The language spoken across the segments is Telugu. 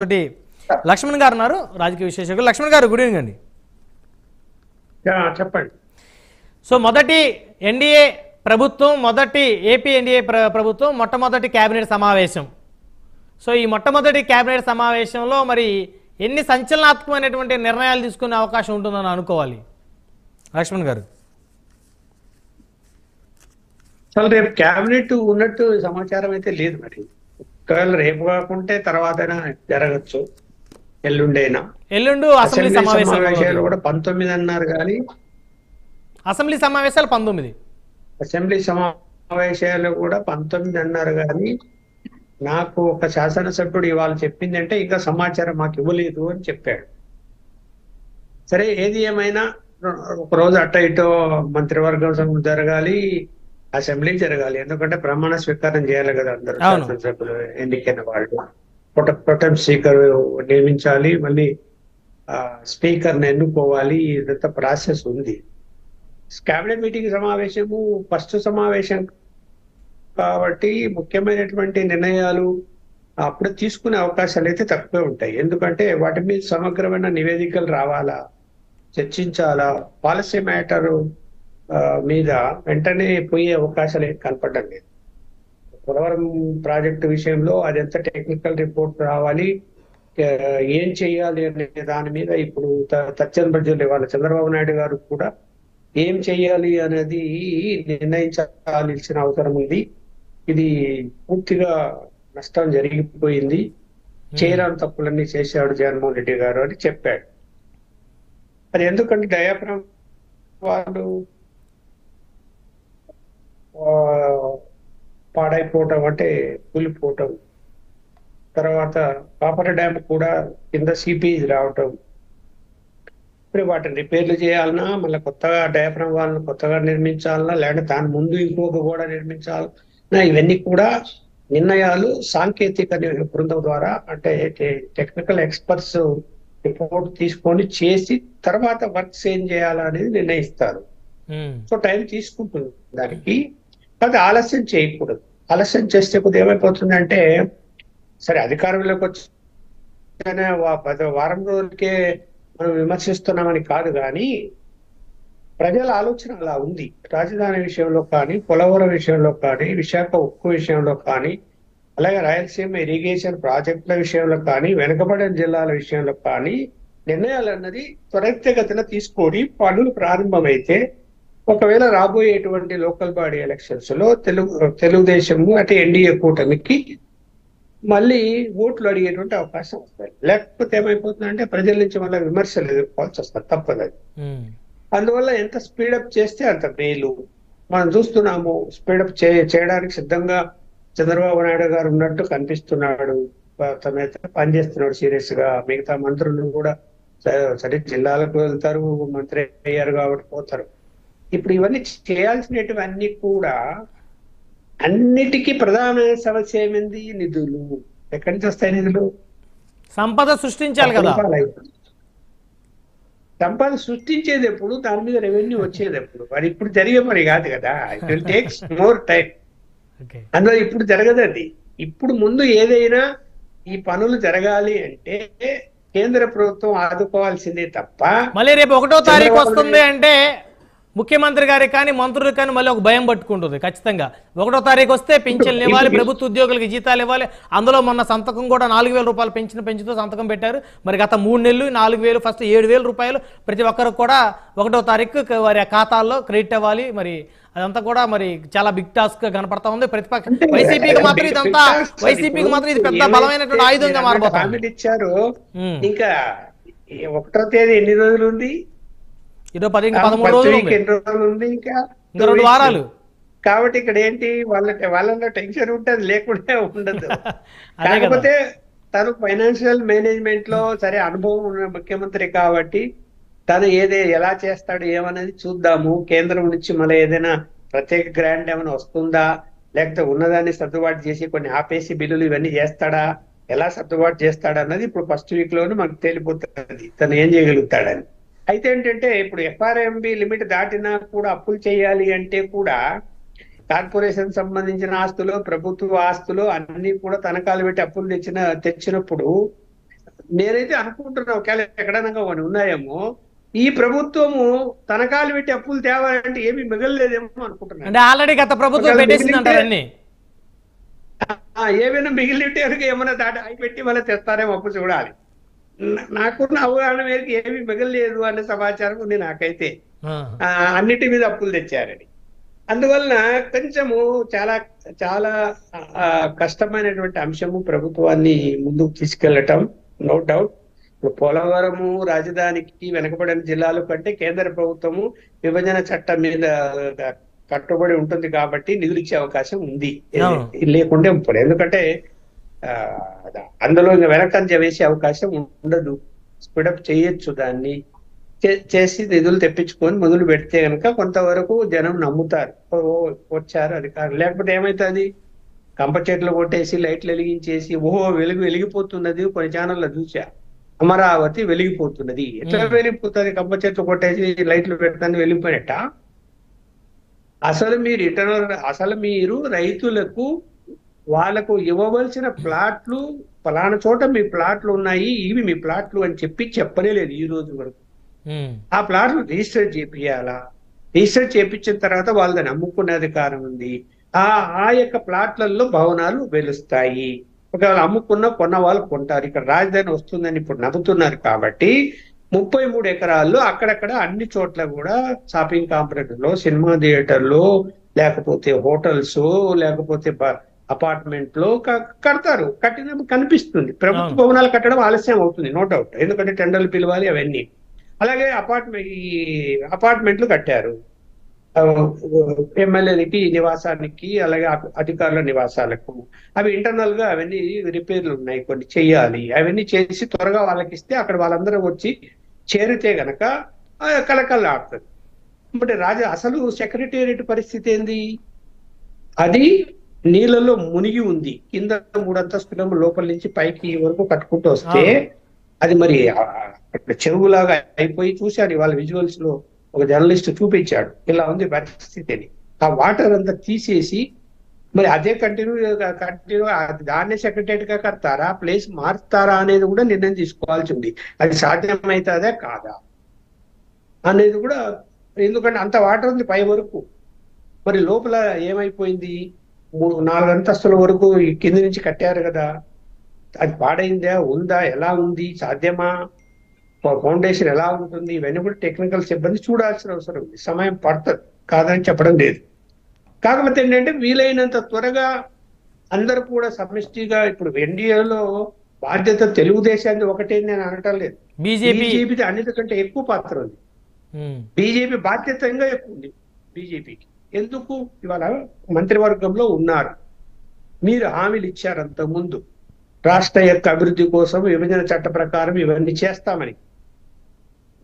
ఒకటి లక్ష్మణ్ గారు ఉన్నారు, రాజకీయ విశ్లేషకులు. లక్ష్మణ్ గారు, గుడ్ ఈవినింగ్ అండి. చెప్పండి. సో మొదటి ఎన్డీఏ ప్రభుత్వం, మొదటి ఏపీ ఎన్డీఏ ప్రభుత్వం మొట్టమొదటి కేబినెట్ సమావేశం. సో ఈ మొట్టమొదటి కేబినెట్ సమావేశంలో మరి ఎన్ని సంచలనాత్మకమైనటువంటి నిర్ణయాలు తీసుకునే అవకాశం ఉంటుందని అనుకోవాలి లక్ష్మణ్ గారు? అసలు రేపు క్యాబినెట్ ఉన్నట్టు సమాచారం అయితే లేదు. మరి ఒకవేళ రేపు కాకుంటే తర్వాత జరగచ్చు, ఎల్లుండైనా. ఎల్లుండు అసెంబ్లీ సమావేశాలు కూడా 19 అన్నారు కానీ అసెంబ్లీ సమావేశాలు 19, అసెంబ్లీ సమావేశాలు కూడా 19 అన్నారు కానీ నాకు ఒక శాసనసభ్యుడు ఇవాళ చెప్పిందంటే ఇంకా సమాచారం మాకు ఇవ్వలేదు అని చెప్పాడు. సరే, ఏది ఏమైనా ఒక రోజు అట్ట ఇటో మంత్రివర్గం జరగాలి, అసెంబ్లీ జరగాలి. ఎందుకంటే ప్రమాణ స్వీకారం చేయాలి కదా అందరూ శాసనసభ్యులు, ఎన్నికైన వాళ్ళు. ప్రొటెం స్పీకర్ నియమించాలి, మళ్ళీ స్పీకర్ని ఎన్నుకోవాలి. ఇదంతా ప్రాసెస్ ఉంది. కేబినెట్ మీటింగ్ సమావేశము ఫస్ట్ సమావేశం కాబట్టి ముఖ్యమైనటువంటి నిర్ణయాలు అప్పుడు తీసుకునే అవకాశాలు అయితే తక్కువే ఉంటాయి. ఎందుకంటే వాటి మీద సమగ్రమైన నివేదికలు రావాలా, చర్చించాలా. పాలసీ మ్యాటర్ మీద వెంటనే పోయే అవకాశాలు ఏం కనపడడం లేదు. పోలవరం ప్రాజెక్టు విషయంలో అది ఎంత టెక్నికల్ రిపోర్ట్ రావాలి, ఏం చేయాలి అనే దాని మీద ఇప్పుడు తచ్చన్ వాళ్ళ చంద్రబాబు నాయుడు గారు కూడా ఏం చేయాలి అనేది నిర్ణయించాల్సిన అవసరం ఉంది. ఇది పూర్తిగా నష్టం జరిగిపోయింది, చేయరాని తప్పులన్నీ చేశాడు జగన్మోహన్ రెడ్డి గారు అని చెప్పాడు. అది ఎందుకంటే డయాఫ్రామ్ వాళ్ళు పాడైపోవటం అంటే కూలిపోవటం, తర్వాత కాపర్ డ్యామ్ కూడా కింద సిపిస్ రావటం, ఇప్పుడు వాటిని రిపేర్లు చేయాలన్నా, మళ్ళీ కొత్తగా డయాఫ్రామ్ వాళ్ళని కొత్తగా నిర్మించాలన్నా, లేదంటే దాని ముందు ఇంకొక కూడా నిర్మించాలన్నా, ఇవన్నీ కూడా నిర్ణయాలు సాంకేతిక బృందం ద్వారా, అంటే టెక్నికల్ ఎక్స్పర్ట్స్ రిపోర్ట్ తీసుకొని చేసి తర్వాత వర్క్స్ ఏం చేయాలా అనేది నిర్ణయిస్తారు. సో టైం తీసుకుంటుంది దానికి. అది ఆలస్యం చేయకూడదు. ఆలస్యం చేస్తే కొద్దిగా ఏమైపోతుందంటే, సరే అధికారంలోకి వచ్చి వారం రోజులకే మనం విమర్శిస్తున్నామని కాదు, కానీ ప్రజల ఆలోచన అలా ఉంది. రాజధాని విషయంలో కానీ, పోలవరం విషయంలో కానీ, విశాఖ ఉక్కు విషయంలో కానీ, అలాగే రాయలసీమ ఇరిగేషన్ ప్రాజెక్టుల విషయంలో కానీ, వెనుకబడిన జిల్లాల విషయంలో కానీ నిర్ణయాలు అన్నది త్వరితగతిన తీసుకొని పనులు ప్రారంభమైతే ఒకవేళ రాబోయేటువంటి లోకల్ బాడీ ఎలక్షన్స్ లో తెలుగుదేశము అంటే ఎన్డీఏ కూటమికి మళ్ళీ ఓట్లు అడిగేటువంటి అవకాశం వస్తాయి. లేకపోతే ఏమైపోతుందంటే ప్రజల నుంచి మళ్ళీ విమర్శలు ఎదుర్కోవాల్సి వస్తుంది, తప్పదు అది. అందువల్ల ఎంత స్పీడప్ చేస్తే అంత మేలు. మనం చూస్తున్నాము, స్పీడప్ చేయడానికి సిద్ధంగా చంద్రబాబు నాయుడు గారు ఉన్నట్టు కనిపిస్తున్నాడు. తనైతే పనిచేస్తున్నాడు సీరియస్ గా. మిగతా మంత్రులు కూడా సరే జిల్లాలకు వెళ్తారు, మంత్రి అయ్యారు కాబట్టి పోతారు. ఇప్పుడు ఇవన్నీ చేయాల్సినటువన్నీ కూడా అన్నిటికీ ప్రధానమైన సమస్య ఏమైంది? నిధులు. ఎక్కడి నుంచి వస్తాయి నిధులు? సంపద సృష్టించాలి కదా. సంపద సృష్టించేది ఎప్పుడు, దాని మీద రెవెన్యూ వచ్చేది ఎప్పుడు? మరి ఇప్పుడు జరిగే పని కాదు కదా. It will takes more time. అందులో ఇప్పుడు జరగదు అది. ఇప్పుడు ముందు ఏదైనా ఈ పనులు జరగాలి అంటే కేంద్ర ప్రభుత్వం ఆదుకోవాల్సిందే తప్ప. మళ్ళీ రేపు 1వ తారీఖు వస్తుంది అంటే ముఖ్యమంత్రి గారికి కానీ మంత్రులకు కానీ మళ్ళీ ఒక భయం పట్టుకుంటుంది ఖచ్చితంగా. 1వ తారీఖు వస్తే పింఛన్లు ఇవ్వాలి, ప్రభుత్వ ఉద్యోగులకి జీతాలు ఇవ్వాలి. అందులో మొన్న సంతకం కూడా 4,000 రూపాయలు పెంచుతూ సంతకం పెట్టారు. మరి గత 3 నెలలు 4,000, ఫస్ట్ 7,000 రూపాయలు ప్రతి ఒక్కరికి కూడా 1వ తారీఖు వారి ఖాతాల్లో క్రెడిట్ అవ్వాలి. మరి అదంతా కూడా మరి చాలా బిగ్ టాస్క్ గా కనపడతా ఉంది. ప్రతిపక్ష వైసీపీకి మాత్రం ఇదంతా, వైసీపీకి మాత్రం ఇది పెద్ద బలమైనటువంటి ఆయుధంగా మారబోతుంది. ఇచ్చారు. ఇంకా 1వ తేదీ ఎన్ని రోజులు ఉంది? 13 రోజులు ఉంది, ఇంకా 2 వారాలు. కాబట్టి ఇక్కడ ఏంటి, వాళ్ళలో టెన్షన్ ఉంటుంది, లేకుండా ఉండదు. కాకపోతే తను ఫైనాన్షియల్ మేనేజ్మెంట్ లో సరే అనుభవం ఉన్న ముఖ్యమంత్రి కాబట్టి తను ఎలా చేస్తాడు ఏమనేది చూద్దాము. కేంద్రం నుంచి మళ్ళీ ఏదైనా ప్రత్యేక గ్రాంట్ ఏమైనా వస్తుందా, లేకపోతే ఉన్నదాన్ని సర్దుబాటు చేసి కొన్ని ఆపేసి బిల్లులు ఇవన్నీ చేస్తాడా, ఎలా సర్దుబాటు చేస్తాడా అన్నది ఇప్పుడు ఫస్ట్ వీక్ లోనే మనకు తేలిపోతుంది తను ఏం చేయగలుగుతాడని. అయితే ఏంటంటే ఇప్పుడు ఎఫ్ఆర్ఎంబి లిమిట్ దాటినా కూడా అప్పులు చేయాలి అంటే కూడా కార్పొరేషన్ సంబంధించిన ఆస్తులు, ప్రభుత్వ ఆస్తులు అన్ని కూడా తనఖాలు పెట్టి అప్పులు తెచ్చినప్పుడు నేనైతే అనుకుంటున్నా ఒకవేళ ఎక్కడైనా కొన్ని ఉన్నాయేమో, ఈ ప్రభుత్వము తనఖాలు పెట్టి అప్పులు తేవాలంటే ఏమీ మిగలలేదేమో అనుకుంటున్నాను. అంటే ఆల్రెడీ గత ప్రభుత్వం ఒకవేళ పెట్టేసింది మిగిలితే అంటారు అన్ని. ఏమైనా మిగిలితే ఏమైనా దాటి అవి పెట్టి మళ్ళీ తెస్తారేమో అప్పుడు చూడాలి. నాకున్న అవగాహన మేరకు ఏమీ మిగలలేదు అనే సమాచారం ఉంది నాకైతే. అన్నిటి మీద అప్పులు తెచ్చారని. అందువలన కొంచెము చాలా చాలా కష్టమైనటువంటి అంశము ప్రభుత్వాన్ని ముందుకు తీసుకెళ్లటం, నో డౌట్. ఇప్పుడు పోలవరము రాజధానికి వెనకబడిన జిల్లాల కంటే కేంద్ర ప్రభుత్వము విభజన చట్టం మీద కట్టుబడి ఉంటుంది కాబట్టి నిధులు ఇచ్చే అవకాశం ఉంది. లేకుంటే ఇప్పుడు ఎందుకంటే అందులో ఇంకా వెనకంజ వేసే అవకాశం ఉండదు. స్పీడప్ చేయొచ్చు, దాన్ని చేసి నిధులు తెప్పించుకొని మొదలు పెడితే కనుక కొంతవరకు జనం నమ్ముతారు, వచ్చారు అధికారులు. లేకపోతే ఏమైతుంది, కంప చెట్లు కొట్టేసి లైట్లు వెలిగించేసి ఓహో వెలిగిపోతున్నది. కొన్ని ఛానల్లో చూసా, అమరావతి వెలిగిపోతున్నది. ఎట్లా వెలిగిపోతుంది? కంప చెట్లు కొట్టేసి లైట్లు పెట్టడానికి వెళ్ళిపోయినట్ట. అసలు మీరు రైతులకు వాళ్ళకు ఇవ్వవలసిన ప్లాట్లు, ఫలానా చోట మీ ప్లాట్లు ఉన్నాయి, ఇవి మీ ప్లాట్లు అని చెప్పనే లేదు ఈ రోజు వరకు. ఆ ప్లాట్లు రిజిస్టర్ చేపియాలా? రిజిస్టర్ చేపించిన తర్వాత వాళ్ళని అమ్ముకునే అధికారం ఉంది. ఆ యొక్క ప్లాట్లలో భవనాలు వెలుస్తాయి. ఒకవేళ కొన్న వాళ్ళు కొంటారు. ఇక్కడ రాజధాని వస్తుందని ఇప్పుడు నమ్ముతున్నారు కాబట్టి 33 ఎకరాల్లో అక్కడక్కడ అన్ని చోట్ల కూడా షాపింగ్ కాంప్లెక్స్లో, సినిమా థియేటర్లో, లేకపోతే హోటల్స్, లేకపోతే అపార్ట్మెంట్ లో కడతారు. కట్టిన కనిపిస్తుంది. ప్రభుత్వ భవనాలు కట్టడం ఆలస్యం అవుతుంది, నో డౌట్. ఎందుకంటే టెండర్లు పిలవాలి అవన్నీ. అలాగే అపార్ట్మెంట్లు కట్టారు ఎమ్మెల్యేలకి నివాసానికి, అలాగే అధికారుల నివాసాలకు. అవి ఇంటర్నల్ గా అవన్నీ రిపేర్లు ఉన్నాయి, కొన్ని చెయ్యాలి. అవన్నీ చేసి త్వరగా వాళ్ళకి ఇస్తే అక్కడ వాళ్ళందరూ వచ్చి చేరితే గనక కలకల్లా ఆడుతుంది. బట్ అసలు సెక్రటేరియట్ పరిస్థితి ఏంది? అది నీళ్ళలో మునిగి ఉంది. కింద 3 అంతస్తుల లోపల నుంచి పైకి వరకు కట్టుకుంటూ వస్తే అది మరి చెరువులాగా అయిపోయి, చూశాడు వాళ్ళ విజువల్స్ లో, ఒక జర్నలిస్ట్ చూపించాడు ఇలా ఉంది పరిస్థితి అని. ఆ వాటర్ అంతా తీసేసి మరి అదే కంటిన్యూ దాన్నే సెక్రటేరియట్ గా కడతారా, ప్లేస్ మారుస్తారా అనేది కూడా నిర్ణయం తీసుకోవాల్సి ఉంది. అది సాధ్యమవుతుందా కాదా అనేది కూడా. ఎందుకంటే అంత వాటర్ ఉంది పై వరకు. మరి లోపల ఏమైపోయింది? 3-4 అంతస్తుల వరకు కింద నుంచి కట్టారు కదా, అది పాడైందా, ఉందా, ఎలా ఉంది, సాధ్యమా, ఫౌండేషన్ ఎలా ఉంటుంది, ఇవన్నీ కూడా టెక్నికల్ సిబ్బంది చూడాల్సిన అవసరం ఉంది. సమయం పడుతుంది, కాదని చెప్పడం లేదు. కాకపోతే ఏంటంటే వీలైనంత త్వరగా అందరూ కూడా సమిష్టిగా, ఇప్పుడు ఎన్డీఏలో బాధ్యత తెలుగుదేశాన్ని ఒకటే నేను అనటం లేదు, బీజేపీ అన్నిటికంటే ఎక్కువ పాత్ర ఉంది. బీజేపీ బాధ్యతంగా ఎక్కువ ఉంది బీజేపీకి. ఎందుకు? ఇవాళ మంత్రివర్గంలో ఉన్నారు, మీరు హామీలు ఇచ్చారు అంతకుముందు రాష్ట్ర యొక్క అభివృద్ధి కోసం విభజన చట్ట ప్రకారం ఇవన్నీ చేస్తామని.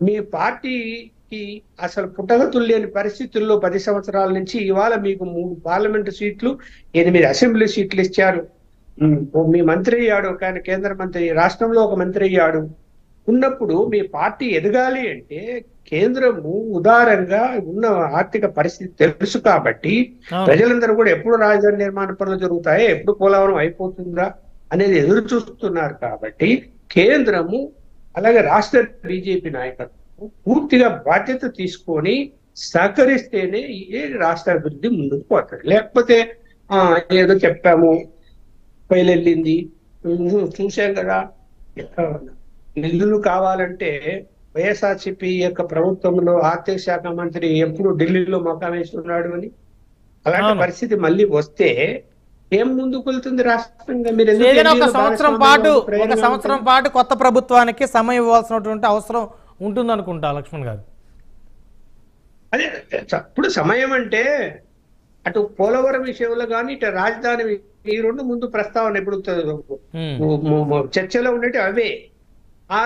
మీ పార్టీకి అసలు పుట్టగతులు లేని పరిస్థితుల్లో 10 సంవత్సరాల నుంచి ఇవాళ మీకు 3 పార్లమెంటు సీట్లు, 8 అసెంబ్లీ సీట్లు ఇచ్చారు. మీ మంత్రి అయ్యాడు, కానీ కేంద్ర మంత్రి, రాష్ట్రంలో ఒక మంత్రి అయ్యాడు. ఉన్నప్పుడు మీ పార్టీ ఎదగాలి అంటే కేంద్రము ఉదారంగా ఉన్న ఆర్థిక పరిస్థితి తెలుసు కాబట్టి ప్రజలందరూ కూడా ఎప్పుడు రాజధాని నిర్మాణ పనులు జరుగుతాయో, ఎప్పుడు పోలవరం అయిపోతుందా అనేది ఎదురు చూస్తున్నారు. కాబట్టి కేంద్రము అలాగే రాష్ట్ర బీజేపీ నాయకత్వం పూర్తిగా బాధ్యత తీసుకొని సహకరిస్తేనే ఏ రాష్ట్ర అభివృద్ధి ముందుకు పోతుంది. లేకపోతే ఏదో చెప్పాము, పైలెళ్ళింది, చూసాం కదా. నిధులు కావాలంటే వైఎస్ఆర్సీపీ యొక్క ప్రభుత్వంలో ఆర్థిక శాఖ మంత్రి ఎప్పుడు ఢిల్లీలో మకాం వేస్తున్నాడు అని. అలాంటి పరిస్థితి మళ్ళీ వస్తే ఏం ముందుకు వెళ్తుంది రాష్ట్రంగా? మీరు ఒక సంవత్సరం పాటు కొత్త ప్రభుత్వానికి సమయం ఇవ్వాల్సినటువంటి అవసరం ఉంటుంది అనుకుంటా లక్ష్మణ్ గారు. అదే ఇప్పుడు సమయం అంటే అటు పోలవరం విషయంలో కానీ, ఇటు రాజధాని, ఈ రెండు ముందు ప్రస్తావన ఇప్పుడు చర్చలో ఉండేవి అవే. ఆ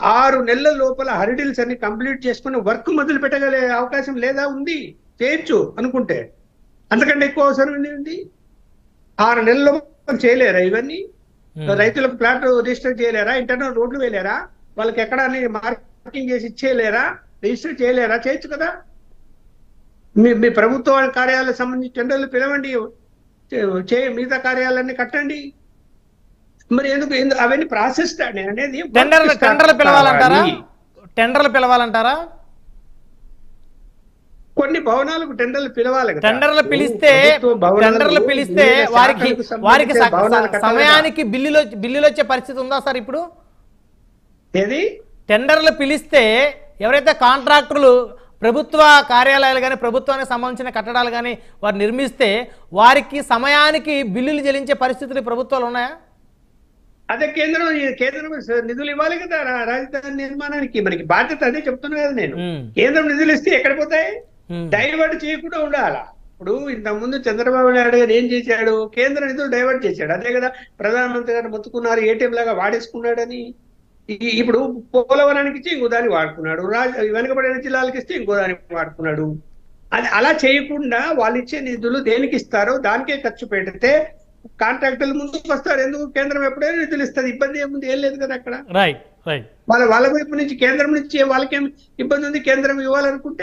6 నెలల లోపల హరిడిల్స్ అన్ని కంప్లీట్ చేసుకుని వర్క్ మొదలు పెట్టగలే అవకాశం లేదా? ఉంది, చేయొచ్చు అనుకుంటే. అంతకంటే ఎక్కువ అవసరం ఉంది? 6 నెలల్లో చేయలేరా ఇవన్నీ? రైతులకు ప్లాట్ రిజిస్టర్ చేయలేరా? ఇంటర్నల్ రోడ్లు వేయలేరా? వాళ్ళకి ఎక్కడ మార్కింగ్ చేసి ఇచ్చేయలేరా? రిజిస్టర్ చేయలేరా? చేయొచ్చు కదా. మీ ప్రభుత్వ కార్యాలయాలకు సంబంధించి టెండర్లు పిలవండి, మిగతా కార్యాలయాన్ని కట్టండి. మరి అవన్నీ ప్రాసెస్ నేను అనేది టెండర్లు పిలవాలంటారా? టెండర్లు పిలవాలంటారా? కొన్ని భవనాలకు టెండర్లు పిలవాలి కదా. టెండర్లు పిలిస్తే వారికి సమయానికి బిల్లులు వచ్చే పరిస్థితి ఉందా సార్ ఇప్పుడు? ఏది టెండర్లు పిలిస్తే ఎవరైతే కాంట్రాక్టర్లు ప్రభుత్వ కార్యాలయాలు కానీ ప్రభుత్వానికి సంబంధించిన కట్టడాలు కానీ వారు నిర్మిస్తే వారికి సమయానికి బిల్లులు చెల్లించే పరిస్థితులు ప్రభుత్వాలు ఉన్నాయా? అదే కేంద్రం నిధులు ఇవ్వాలి కదా రాజధాని నిర్మాణానికి. మనకి బాధ్యత అదే చెప్తున్నా కదా నేను. కేంద్రం నిధులు ఇస్తే ఎక్కడ పోతాయి? డైవర్ట్ చేయకుండా ఉండాలా. ఇప్పుడు ఇంతకు ముందు చంద్రబాబు నాయుడు గారు ఏం చేశాడు? కేంద్ర నిధులు డైవర్ట్ చేశాడు. అదే కదా ప్రధానమంత్రి గారు మొత్తుకున్నారు ఏటీఎం లాగా వాడేసుకున్నాడని. ఇప్పుడు పోలవరానికి ఇచ్చి ఇంకో దాన్ని వాడుకున్నాడు, వెనుకబడిన జిల్లాలకు ఇస్తే ఇంకో దాన్ని వాడుకున్నాడు. అది అలా చేయకుండా వాళ్ళు ఇచ్చే నిధులు దేనికి ఇస్తారో దానికే ఖర్చు పెడితే కాంట్రాక్టర్లు ముందుకు వస్తారు. ఎందుకు? కేంద్రం ఎప్పుడైనా నిధులు ఇస్తుంది, ఇబ్బంది ఏముంది? ఏం లేదు కదా అక్కడ. రైట్ రైట్ వాళ్ళ వైపు నుంచి కేంద్రం నుంచి వాళ్ళకేం ఇబ్బంది ఉంది? కేంద్రం ఇవ్వాలనుకుంటే